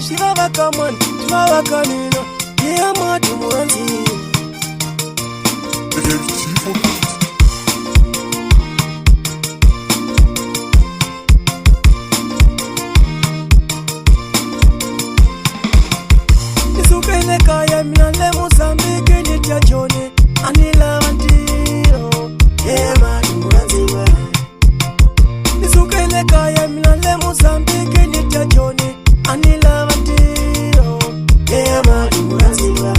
Shibaba kaman, shibaba kanina, yeah madu muranzi. Nisukene kaya minale Mozambique nitia jone, anila wantiro, yeah madu muranzi wa. Nisukene kaya minale Mozambique nitia jone, anila wantiro, yeah madu muranzi wa.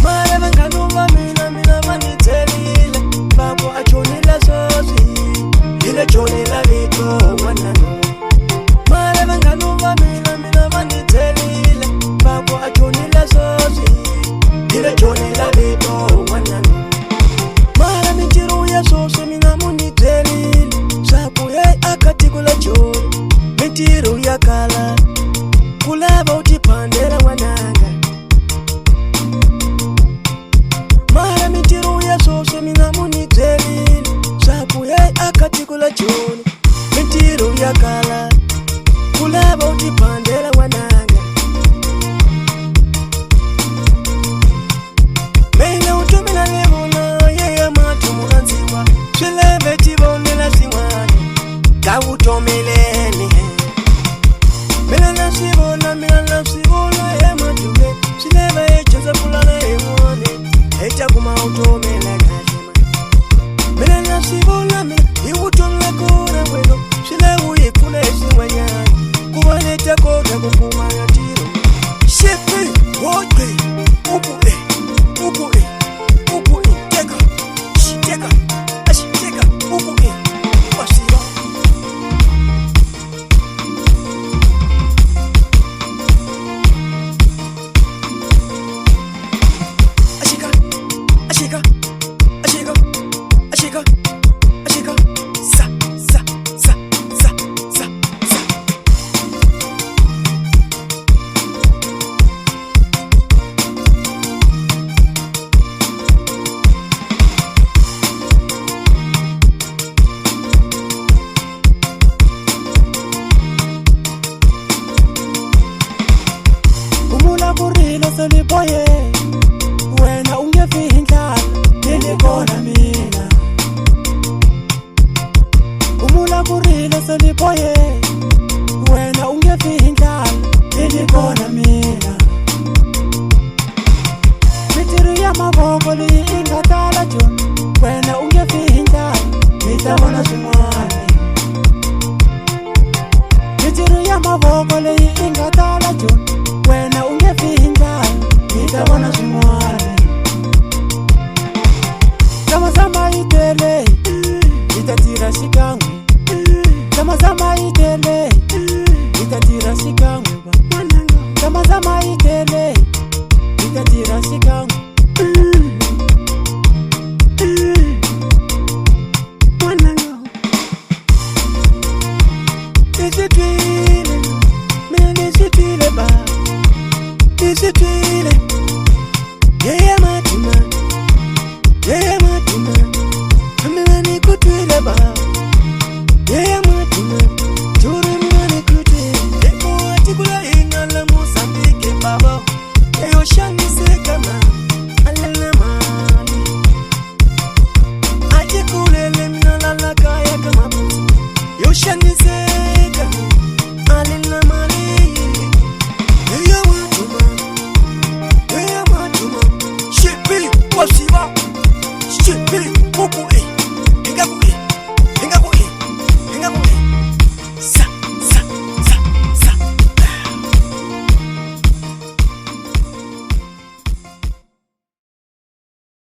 Mare venganuva mina vanitelile, babo achonila sosi, ile chonila vito wanano. Mare venganuva mina vanitelile, babo achonila sosi, ile chonila vito wanano. Mare mintiru ya sosi mina munitelile, sabu ye akati kula choni, mintiru ya kala, kulaba utipandela wananga. Mara mitiru ya sose mina munitelile, sabu ye akati kula choni, mitiru ya kala, kulaba utipandela wananga. Meina utumina levuna, ye matu muranziwa, shilebe tibonela siwani, kautomeleni. Mina nasibona, ye matuwe, shilebe echenza kulala emwane, echa kuma utomela kashima. Mina nasibona, iutomela kona weno, shile uye kule esiwanyani, kuwaneta koda kukuma yatiro. Shepe, wote, uku teka, shiteka, ashiteka, uku wasira. Ashika, sa. Umula kurilo seliboye, wena ungefihinda, nilikona mina. Umula kurilo seliboye, wena ungefihinda, nilikona mina. Mitiru ya maboko li ingatala chon, wena ungefihinda, nitabona simwane. Mitiru ya maboko li ingatala chon, wena ungefihinda, nitabona simwane.